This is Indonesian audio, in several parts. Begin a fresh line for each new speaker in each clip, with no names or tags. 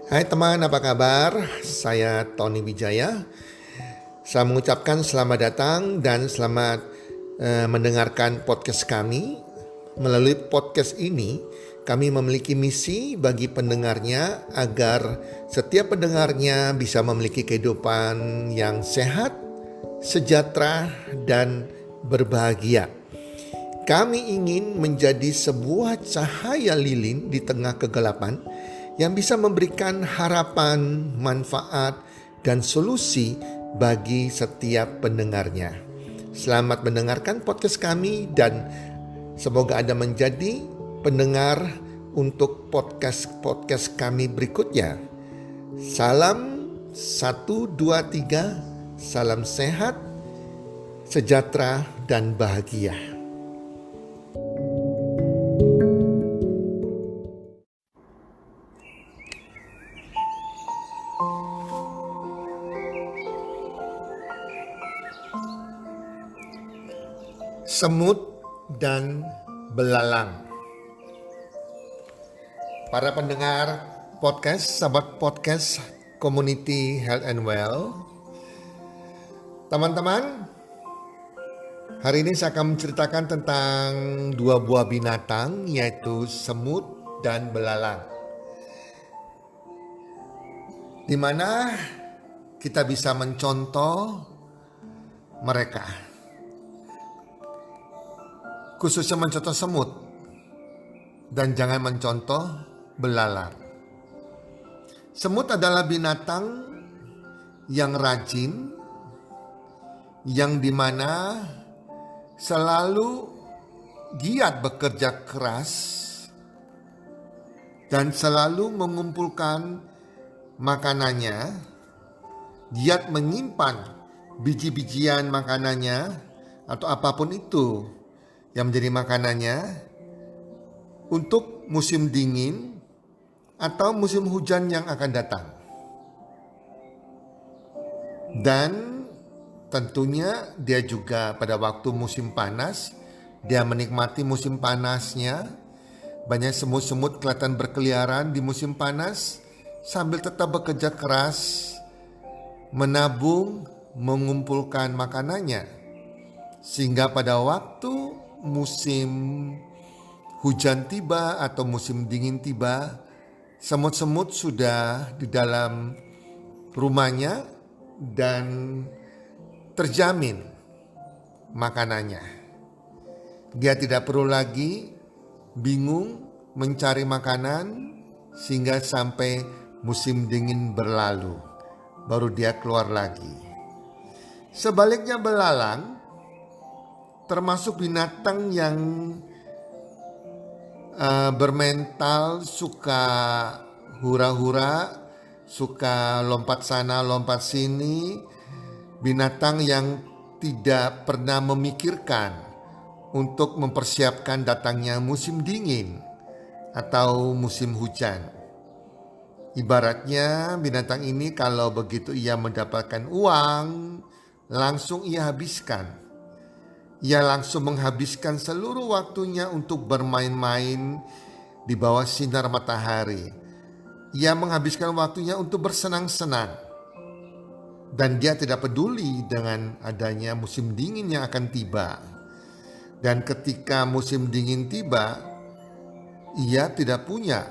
Hai teman, apa kabar? Saya Tony Wijaya. Saya mengucapkan selamat datang dan selamat mendengarkan podcast kami. Melalui podcast ini, kami memiliki misi bagi pendengarnya agar setiap pendengarnya bisa memiliki kehidupan yang sehat, sejahtera, dan berbahagia. Kami ingin menjadi sebuah cahaya lilin di tengah kegelapan yang bisa memberikan harapan, manfaat, dan solusi bagi setiap pendengarnya. Selamat mendengarkan podcast kami dan semoga Anda menjadi pendengar untuk podcast kami berikutnya. Salam 1, 2, 3, salam sehat, sejahtera, dan bahagia. Semut dan belalang. Para pendengar podcast, sahabat podcast Community Health and Well. Teman-teman, hari ini saya akan menceritakan tentang dua buah binatang, yaitu semut dan belalang. Di mana kita bisa mencontoh mereka. Khususnya mencontoh semut dan jangan mencontoh belalang. Semut adalah binatang yang rajin, yang dimana selalu giat bekerja keras dan selalu mengumpulkan makanannya, giat menyimpan biji-bijian makanannya atau apapun itu yang menjadi makanannya untuk musim dingin atau musim hujan yang akan datang. Dan tentunya dia juga pada waktu musim panas, dia menikmati musim panasnya. Banyak semut-semut kelihatan berkeliaran di musim panas sambil tetap bekerja keras menabung, mengumpulkan makanannya. Sehingga pada waktu musim hujan tiba atau musim dingin tiba, semut-semut sudah di dalam rumahnya dan terjamin makanannya. Dia tidak perlu lagi bingung mencari makanan sehingga sampai musim dingin berlalu, baru dia keluar lagi. Sebaliknya belalang termasuk binatang yang bermental suka hura-hura, suka lompat sana lompat sini. Binatang yang tidak pernah memikirkan untuk mempersiapkan datangnya musim dingin atau musim hujan. Ibaratnya binatang ini kalau begitu ia mendapatkan uang, langsung ia habiskan. Ia langsung menghabiskan seluruh waktunya untuk bermain-main di bawah sinar matahari. Ia menghabiskan waktunya untuk bersenang-senang. Dan dia tidak peduli dengan adanya musim dingin yang akan tiba. Dan ketika musim dingin tiba, ia tidak punya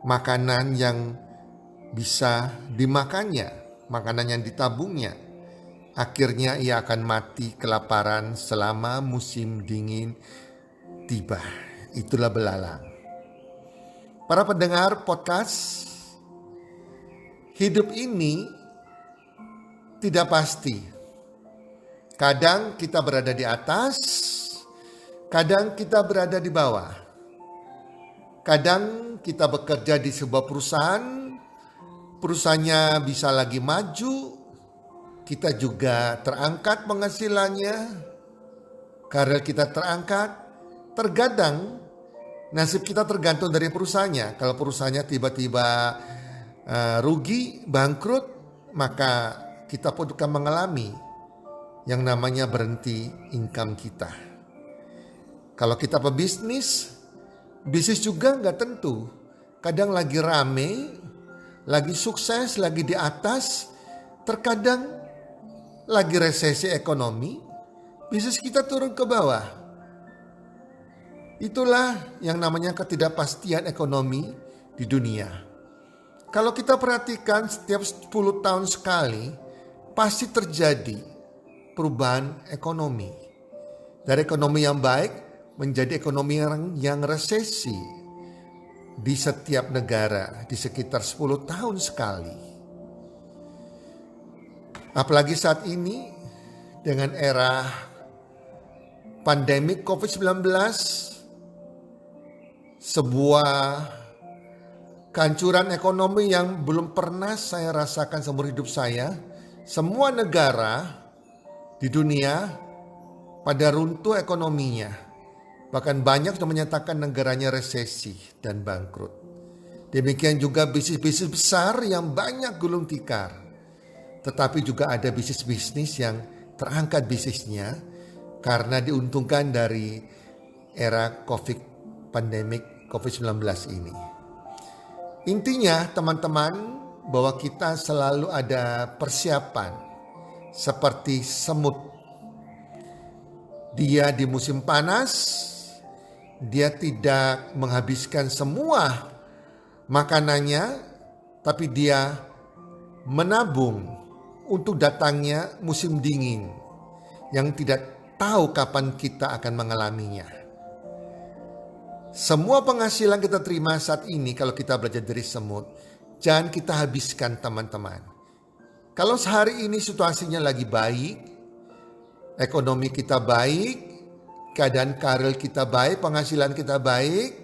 makanan yang bisa dimakannya, makanan yang ditabungnya. Akhirnya ia akan mati kelaparan selama musim dingin tiba. Itulah belalang. Para pendengar podcast, hidup ini tidak pasti. Kadang kita berada di atas, kadang kita berada di bawah. Kadang kita bekerja di sebuah perusahaannya bisa lagi maju, kita juga terangkat penghasilannya. Karena kita terangkat, terkadang nasib kita tergantung dari perusahaannya. Kalau perusahaannya tiba-tiba rugi, bangkrut, maka kita pun akan mengalami yang namanya berhenti income kita. Kalau kita pebisnis, bisnis juga nggak tentu. Kadang lagi rame, lagi sukses, lagi di atas. Terkadang lagi resesi ekonomi, bisnis kita turun ke bawah. Itulah yang namanya ketidakpastian ekonomi di dunia. Kalau kita perhatikan setiap 10 tahun sekali, pasti terjadi perubahan ekonomi. Dari ekonomi yang baik menjadi ekonomi yang resesi di setiap negara di sekitar 10 tahun sekali. Apalagi saat ini dengan era pandemi COVID-19, sebuah kehancuran ekonomi yang belum pernah saya rasakan seumur hidup saya. Semua negara di dunia pada runtuh ekonominya. Bahkan banyak sudah menyatakan negaranya resesi dan bangkrut. Demikian juga bisnis-bisnis besar yang banyak gulung tikar. Tetapi juga ada bisnis-bisnis yang terangkat bisnisnya karena diuntungkan dari era pandemik COVID-19 ini. Intinya teman-teman, bahwa kita selalu ada persiapan seperti semut. Dia di musim panas, dia tidak menghabiskan semua makanannya, tapi dia menabung untuk datangnya musim dingin yang tidak tahu kapan kita akan mengalaminya. Semua penghasilan kita terima saat ini kalau kita belajar dari semut, jangan kita habiskan teman-teman. Kalau sehari ini situasinya lagi baik, ekonomi kita baik, keadaan karir kita baik, penghasilan kita baik,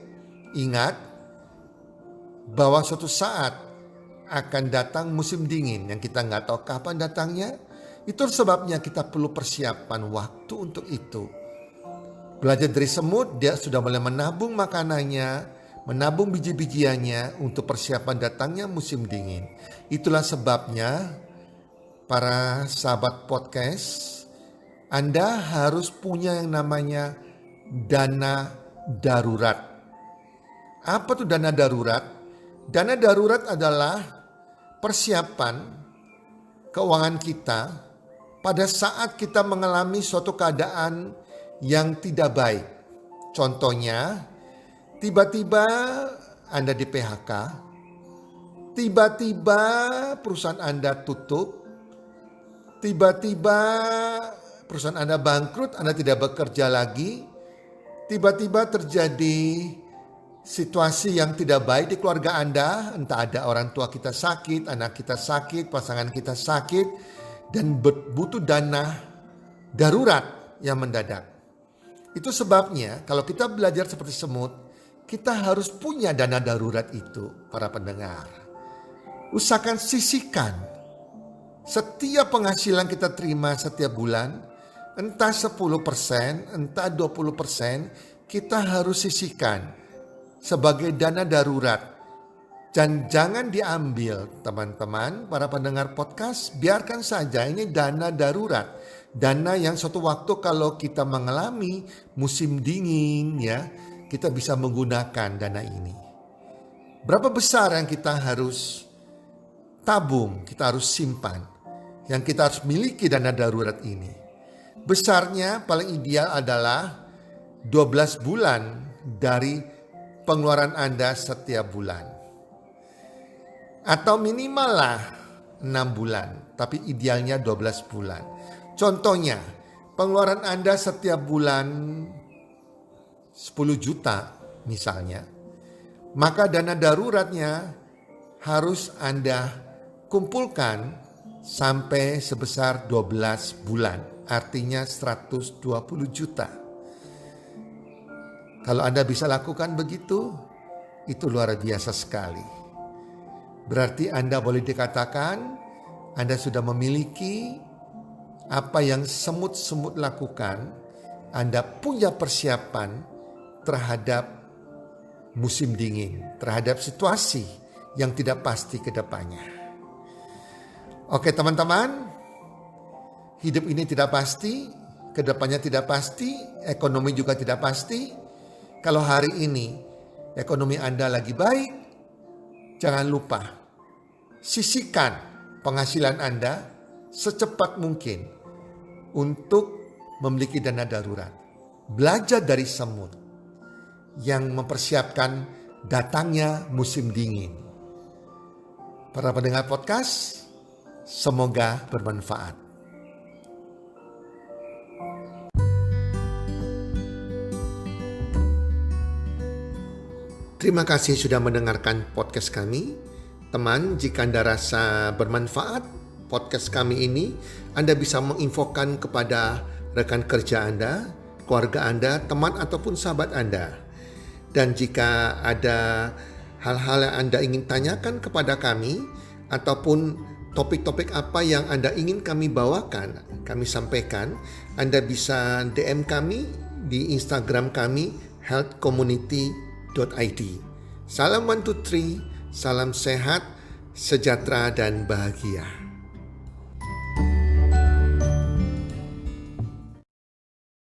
ingat bahwa suatu saat akan datang musim dingin yang kita nggak tahu kapan datangnya. Itu sebabnya kita perlu persiapan waktu untuk itu. Belajar dari semut, dia sudah mulai menabung makanannya, menabung biji-bijiannya untuk persiapan datangnya musim dingin. Itulah sebabnya para sahabat podcast, Anda harus punya yang namanya dana darurat. Apa tuh dana darurat? Dana darurat adalah persiapan keuangan kita pada saat kita mengalami suatu keadaan yang tidak baik. Contohnya, tiba-tiba Anda di PHK, tiba-tiba perusahaan Anda tutup, tiba-tiba perusahaan Anda bangkrut, Anda tidak bekerja lagi, tiba-tiba terjadi situasi yang tidak baik di keluarga Anda, entah ada orang tua kita sakit, anak kita sakit, pasangan kita sakit, dan butuh dana darurat yang mendadak. Itu sebabnya kalau kita belajar seperti semut, kita harus punya dana darurat itu, para pendengar. Usahakan sisihkan setiap penghasilan kita terima setiap bulan, entah 10%, entah 20%, kita harus sisihkan sebagai dana darurat. Dan jangan diambil teman-teman, para pendengar podcast, biarkan saja ini dana darurat. Dana yang suatu waktu kalau kita mengalami musim dingin ya, kita bisa menggunakan dana ini. Berapa besar yang kita harus tabung, kita harus simpan, yang kita harus miliki dana darurat ini. Besarnya paling ideal adalah 12 bulan dari pengeluaran Anda setiap bulan. Atau minimal lah 6 bulan, tapi idealnya 12 bulan. Contohnya, pengeluaran Anda setiap bulan 10 juta misalnya, maka dana daruratnya harus Anda kumpulkan sampai sebesar 12 bulan, artinya 120 juta. Kalau Anda bisa lakukan begitu, itu luar biasa sekali. Berarti Anda boleh dikatakan Anda sudah memiliki apa yang semut-semut lakukan. Anda punya persiapan terhadap musim dingin, terhadap situasi yang tidak pasti ke depannya. Oke teman-teman, hidup ini tidak pasti, ke depannya tidak pasti, ekonomi juga tidak pasti. Kalau hari ini ekonomi Anda lagi baik, jangan lupa sisihkan penghasilan Anda secepat mungkin untuk memiliki dana darurat. Belajar dari semut yang mempersiapkan datangnya musim dingin. Para pendengar podcast, semoga bermanfaat. Terima kasih sudah mendengarkan podcast kami. Teman, jika Anda rasa bermanfaat podcast kami ini, Anda bisa menginfokan kepada rekan kerja Anda, keluarga Anda, teman ataupun sahabat Anda. Dan jika ada hal-hal yang Anda ingin tanyakan kepada kami, ataupun topik-topik apa yang Anda ingin kami bawakan, kami sampaikan, Anda bisa DM kami di Instagram kami, healthcommunity.id. Salam 1, 2, 3, salam sehat, sejahtera dan bahagia.